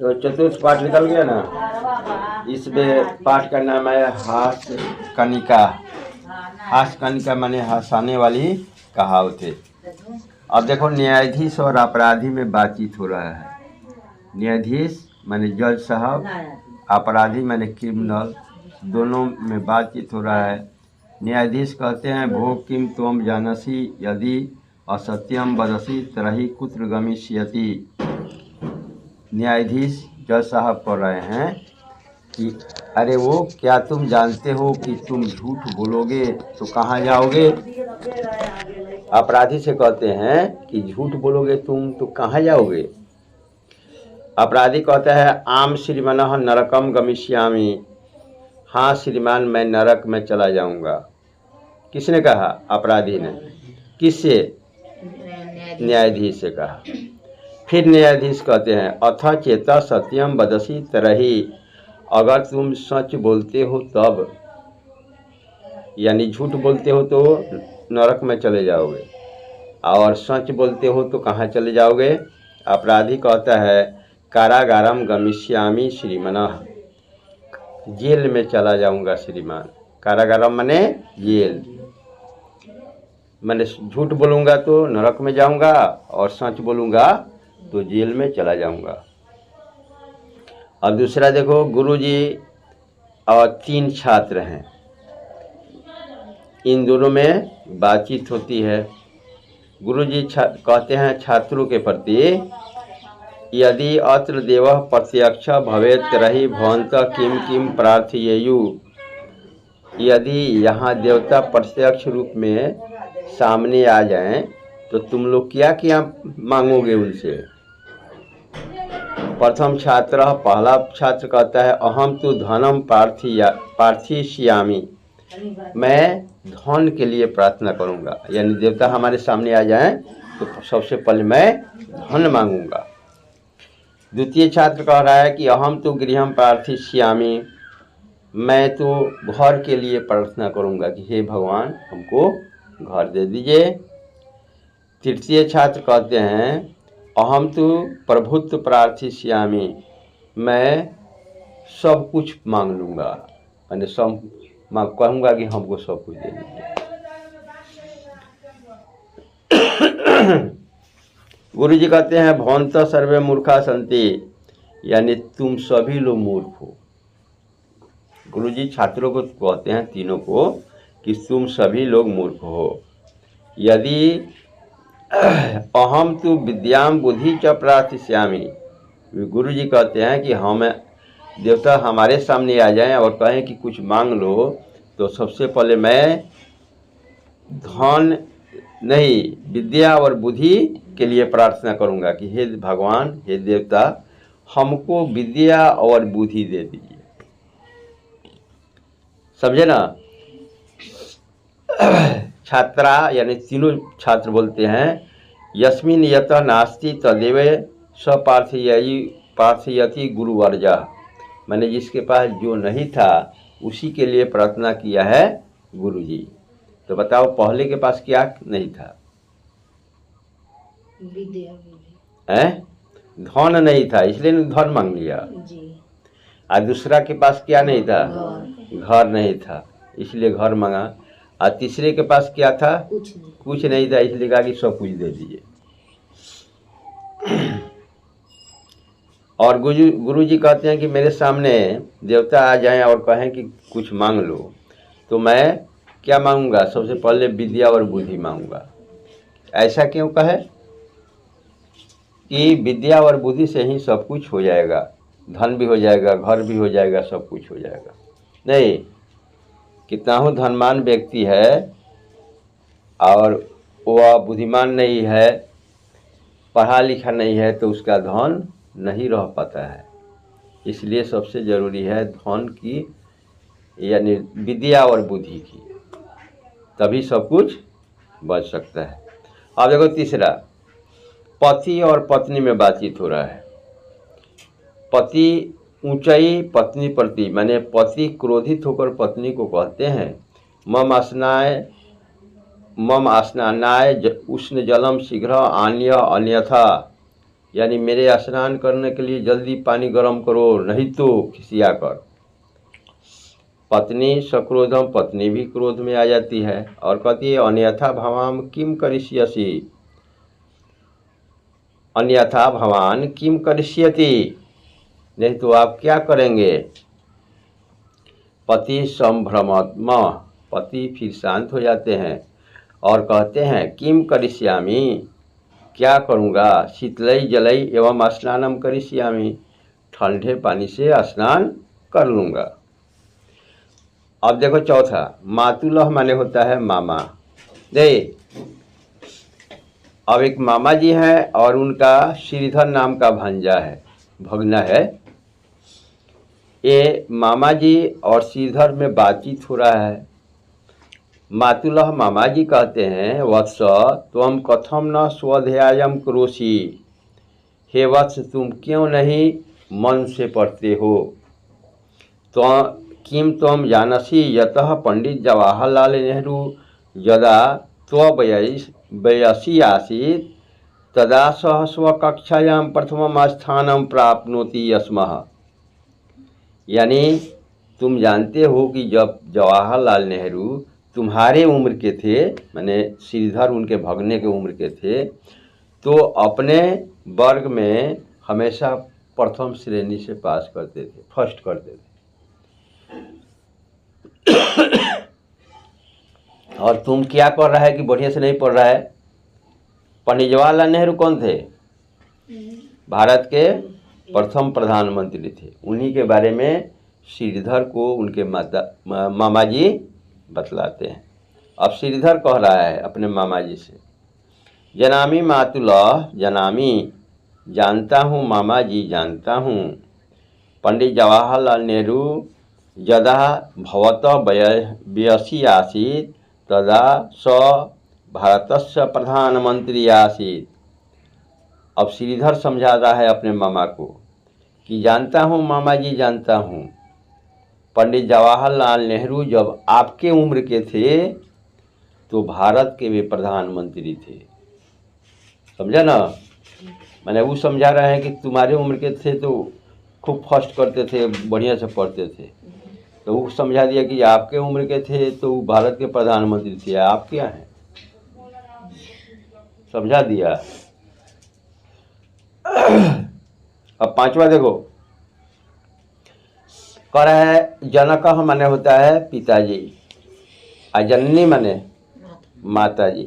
तो चतुर्थ पाठ निकल गया ना। इसमें पाठ का नाम है हास्य कनिका। हास्य कनिका माने हंसाने वाली कहावतें। अब देखो, न्यायाधीश और अपराधी में बातचीत हो रहा है। न्यायाधीश माने जज साहब, अपराधी माने क्रिमिनल, दोनों में बातचीत हो रहा है। न्यायाधीश कहते हैं, भो किम त्वम जानसी यदि असत्यम वदसी तरहि कुत्र गमिष्यति। न्यायाधीश जज साहब कह रहे हैं कि अरे वो, क्या तुम जानते हो कि तुम झूठ बोलोगे तो कहाँ जाओगे। अपराधी से कहते हैं कि झूठ बोलोगे तुम तो कहाँ जाओगे। अपराधी कहता है, आम श्रीमनः नरकम गमिष्यामि। हाँ श्रीमान, मैं नरक में चला जाऊंगा। किसने कहा? अपराधी ने। किससे? न्यायाधीश से कहा। फिर न्यायाधीश कहते हैं, अथ चेता सत्यम वदसी तरहि। अगर तुम सच बोलते हो तब, यानी झूठ बोलते हो तो नरक में चले जाओगे, और सच बोलते हो तो कहाँ चले जाओगे। अपराधी कहता है, कारागारम गमिष्यामि श्रीमनः। जेल में चला जाऊंगा श्रीमान। कारागारम माने जेल। मैंने झूठ बोलूँगा तो नरक में जाऊंगा, और सच बोलूँगा तो जेल में चला जाऊंगा। अब दूसरा देखो, गुरुजी और 3 छात्र हैं। इन दोनों में बातचीत होती है। गुरुजी कहते हैं छात्रों के प्रति, यदि अत्र देवः प्रत्यक्ष भवेत् तर्हि भवन्तः किम किम प्रार्थयेयु। यदि यहाँ देवता प्रत्यक्ष रूप में सामने आ जाएं तो तुम लोग क्या क्या मांगोगे उनसे। प्रथम छात्र, पहला छात्र कहता है, अहम तो धनम प्रार्थिष्यामि। मैं धन के लिए प्रार्थना करूंगा, यानी देवता हमारे सामने आ जाएं तो सबसे पहले मैं धन मांगूंगा। द्वितीय छात्र कह रहा है कि अहम तो गृहम प्रार्थिष्यामि। मैं तो घर के लिए प्रार्थना करूंगा कि हे भगवान, हमको घर दे दीजिए। तृतीय छात्र कहते हैं, अहम तो प्रभुत्व प्रार्थिष्यामि। मैं सब कुछ मांग लूँगा, मैंने सब कहूँगा कि हमको सब कुछ दे दीजिए। गुरु जी कहते हैं, भवन्तः सर्वे मूर्खा सन्ति, यानी तुम सभी लोग मूर्ख हो। गुरु जी छात्रों को कहते हैं, तीनों को, कि तुम सभी लोग मूर्ख हो। यदि अहम तो विद्याम बुद्धि च प्रार्थिष्यामि। गुरु जी कहते हैं कि हम देवता हमारे सामने आ जाएं और कहें कि कुछ मांग लो, तो सबसे पहले मैं धन नहीं, विद्या और बुद्धि के लिए प्रार्थना करूंगा कि हे भगवान, हे देवता, हमको विद्या और बुद्धि दे दीजिए। समझे ना। छात्रा यानी तीनों छात्र बोलते हैं, यस्मिन् यत नास्ति तदेव स प्रार्थयति गुरुवर्जा। मैंने जिसके पास जो नहीं था उसी के लिए प्रार्थना किया है गुरुजी। तो बताओ, पहले के पास क्या नहीं था? धन नहीं था, इसलिए धन मांग लिया। और दूसरा के पास क्या नहीं था? घर नहीं था, इसलिए घर मांगा। और तीसरे के पास क्या था? कुछ नहीं था, इसलिए कहा कि सब कुछ दे दीजिए। और गुरु जी कहते हैं कि मेरे सामने देवता आ जाएं और कहें कि कुछ मांग लो, तो मैं क्या मांगूंगा? सबसे पहले विद्या और बुद्धि मांगूंगा। ऐसा क्यों कहे? कि विद्या और बुद्धि से ही सब कुछ हो जाएगा। धन भी हो जाएगा, घर भी हो जाएगा, सब कुछ हो जाएगा। नहीं, कितना हो धनवान व्यक्ति है और वह बुद्धिमान नहीं है, पढ़ा लिखा नहीं है, तो उसका धन नहीं रह पाता है। इसलिए सबसे ज़रूरी है धन की, यानी विद्या और बुद्धि की, तभी सब कुछ बच सकता है। अब देखो तीसरा, पति और पत्नी में बातचीत हो रहा है। पति ऊंचाई पत्नी प्रति, माने पति क्रोधित होकर पत्नी को कहते हैं, मम आस्नानाय उष्ण जलम शीघ्र आन्य अन्यथा। यानी मेरे स्नान करने के लिए जल्दी पानी गर्म करो, नहीं तो खिसिया कर। पत्नी सक्रोधम, पत्नी भी क्रोध में आ जाती है और कहती है अन्यथा भवाम किम करिष्यसि, अन्यथा भवान किम करिष्यति, नहीं तो आप क्या करेंगे। पति संभ्रमत्म, पति फिर शांत हो जाते हैं और कहते हैं किम करिष्यामि, क्या करूँगा। शीतलई जलई एवं स्नानम करिष्यामि, ठंडे पानी से स्नान कर लूँगा। अब देखो चौथा, मातुलह माने होता है मामा। दे अब एक मामा जी हैं और उनका श्रीधर नाम का भांजा है, भगना है। ये मामा जी और श्रीधर में बातचीत हो रहा है। मातुलह मामा जी कहते हैं वत्स त्वम कथम न स्वध्यायम करोषि, हे वत्स तुम क्यों नहीं मन से पढ़ते हो। तो किम त्वम जानसी यतः पंडित जवाहरलाल नेहरू यदा त्ववयसि आसीत् तदा सह स्वकक्षायां प्रथमं स्थानं प्राप्नोति यस्मः, यानी तुम जानते हो कि जब जवाहरलाल नेहरू तुम्हारे उम्र के थे, माने श्रीधर उनके भगने के उम्र के थे, तो अपने वर्ग में हमेशा प्रथम श्रेणी से पास करते थे, फर्स्ट करते थे। और तुम क्या कर रहा है कि बढ़िया से नहीं पढ़ रहा है। पंडित जवाहरलाल नेहरू कौन थे, भारत के प्रथम प्रधानमंत्री थे। उन्हीं के बारे में श्रीधर को उनके मामा जी बतलाते हैं। अब श्रीधर कह रहा है अपने मामा जी से, जनामी मातुलः जनामी, जानता हूँ मामा जी जानता हूँ, पंडित जवाहरलाल नेहरू यदा भवतः वयसि आसीत् तदा स भारतस्य प्रधानमंत्री आसीत्। अब श्रीधर समझा रहा है अपने मामा को कि जानता हूँ मामा जी जानता हूँ, पंडित जवाहरलाल नेहरू जब आपके उम्र के थे तो भारत के वे प्रधानमंत्री थे। समझा ना, मैंने वो समझा रहे हैं कि तुम्हारे उम्र के थे तो खूब फर्स्ट करते थे, बढ़िया से पढ़ते थे, तो वो समझा दिया कि आपके उम्र के थे तो भारत के प्रधानमंत्री थे, आप क्या हैं, समझा दिया। अब पांचवा देखो, कह रहा है जनक माने होता है पिताजी, जननी माने माताजी।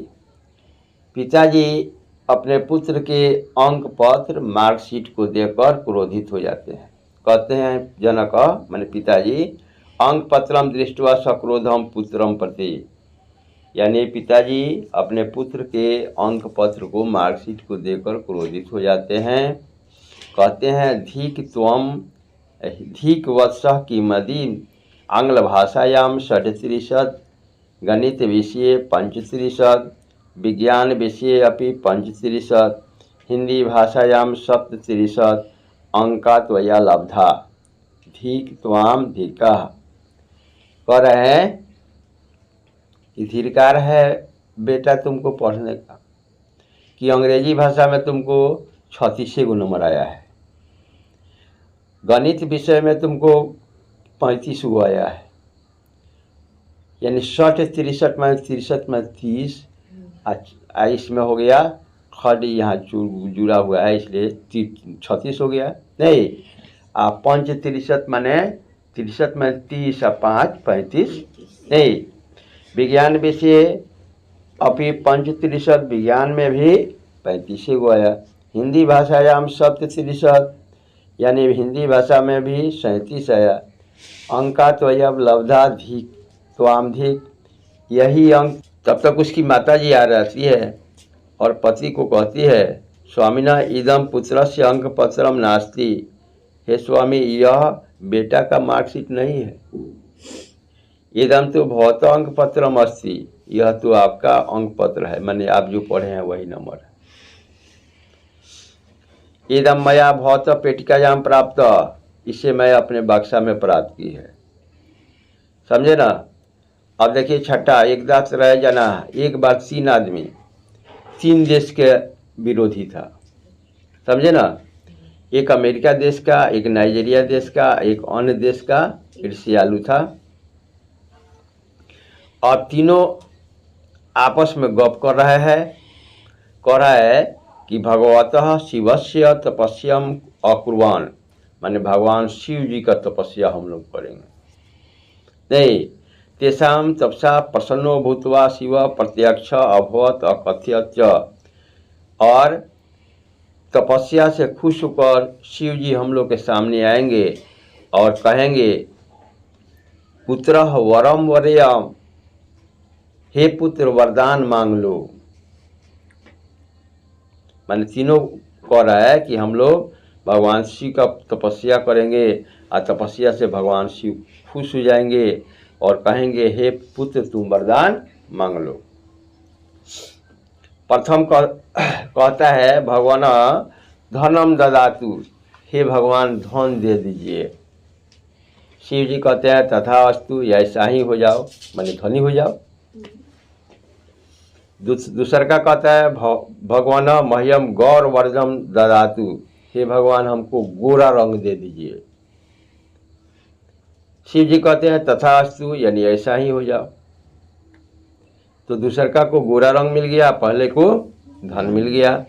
पिताजी अपने पुत्र के अंक पत्र मार्कशीट को देखकर क्रोधित हो जाते हैं। कहते हैं जनक माने पिताजी, अंक पत्रम दृष्टवा सक्रोधम पुत्रम प्रति, यानी पिताजी अपने पुत्र के अंक पत्र को मार्कशीट को देखकर क्रोधित हो जाते हैं। कहते हैं धीक वत्सः किमदि आंग्ल भाषायां 37, गणित विषये 35, विज्ञान विषये अपि 35, हिंदी भाषायां 37 अंका त्वया लब्धा, धीक त्वाम धीका। कह रहे हैं कि धिक्कार है बेटा तुमको पढ़ने का, कि अंग्रेजी भाषा में तुमको 36 नंबर आया है, गणित विषय में तुमको 35 आया है, यानी 60 63 में 63 में 30, इसमें हो गया खड यहाँ जुड़ा हुआ है इसलिए 36 हो गया। नहीं, 5 63 माने 63 में 30 और 5 35। नहीं, विज्ञान विषय अपि 35, विज्ञान में भी 35 आया। हिंदी भाषायाम 37, यानी हिंदी भाषा में भी 37 आया। अंका त्वयब लब्धा धिक त्वाम धिक, यही अंक। तब तक उसकी माता जी आ रहती है और पति को कहती है स्वामिना इदम पुत्रस्य अंक पत्रम नास्ति, हे स्वामी यह बेटा का मार्कशीट नहीं है, इदम तो भवत अंक पत्रम अस्ति, यह तो आपका अंक पत्र है, माने आप जो पढ़े हैं वही नंबर है। इदम मया भवत पेटिकायाम प्राप्त, इसे मैं अपने बक्सा में प्राप्त की है। समझे ना। अब देखिए छठा, एक दास रह जाना, एक बार 3 आदमी 3 देश के विरोधी था, समझे ना। एक अमेरिका देश का, एक नाइजीरिया देश का, एक अन्य देश का ईर्ष्यालु था, और तीनों आपस में गप कर रहा है। कह रहा है कि भगवतः शिवस्य तपस्याम अकुर्वान, माने भगवान शिव जी का तपस्या हम लोग करेंगे। नहीं, तेषाम तपसा प्रसन्नो भूतवा शिव प्रत्यक्ष अभवत अकथ्यत, और तपस्या से खुश होकर शिव जी हम लोग के सामने आएंगे और कहेंगे पुत्र वरम वरेयम, हे पुत्र वरदान मांग लो। माने तीनों कह रहा है कि हम लोग भगवान शिव का तपस्या करेंगे और तपस्या से भगवान शिव खुश हो जाएंगे और कहेंगे हे पुत्र तुम वरदान मांग लो। प्रथम कहता है भगवान धनम ददातु, हे भगवान धन दे दीजिए। शिव जी कहते हैं तथा अस्तु, ऐसा ही हो जाओ, माने धनी हो जाओ। दूसर का कहता है भगवान मह्यम गौर वर्जम ददातु, हे भगवान हमको गोरा रंग दे दीजिए। शिव जी कहते हैं तथा अस्तु, यानी ऐसा ही हो जाओ। तो दूसर का को गोरा रंग मिल गया, पहले को धन मिल गया।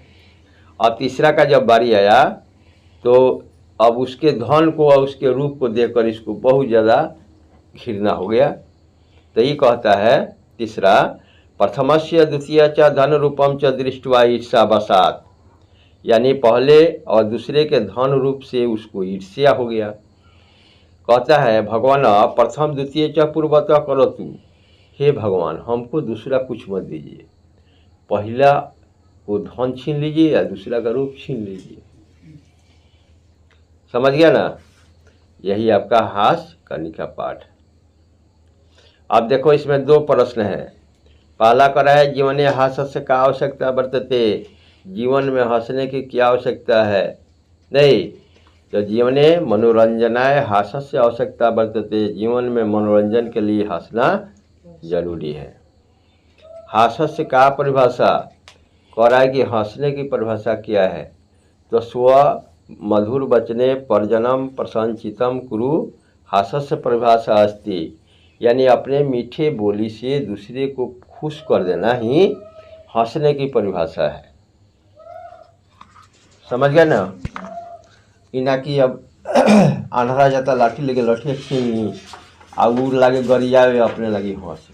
और तीसरा का जब बारी आया तो अब उसके धन को और उसके रूप को देखकर इसको बहुत ज़्यादा घृणा हो गया। तो ये कहता है तीसरा, प्रथमस्य द्वितीय च धन रूपम च दृष्टवा ईर्षा वसात, यानी पहले और दूसरे के धन रूप से उसको ईर्ष्या हो गया। कहता है भगवान प्रथम द्वितीय च पूर्वतः करोतु, हे भगवान हमको दूसरा कुछ मत दीजिए, पहला वो धन छीन लीजिए या दूसरा का रूप छीन लीजिए। समझ गया ना, यही आपका हास्य करने का पाठ है। अब देखो इसमें दो प्रश्न है। पहला कर रहा है जीवने हास्य का आवश्यकता वर्तते, जीवन में हंसने की क्या आवश्यकता है। नहीं, तो जीवने मनोरंजनाय हास्य आवश्यकता वर्तते, जीवन में मनोरंजन के लिए हंसना जरूरी है। हास्य का परिभाषा कह रहा है कि हंसने की परिभाषा क्या है, तो स्व मधुर वचने पर्जनम प्रसन्नचितम कुरु हास्य परिभाषा अस्ति, यानी अपने मीठे बोली से दूसरे को खुश कर देना ही हंसने की परिभाषा है। समझ गया ना। इना कि अब आंधरा जाता लाठी लेके लठी छीन ली आ उ लागे गरियावे अपने लगी हंस।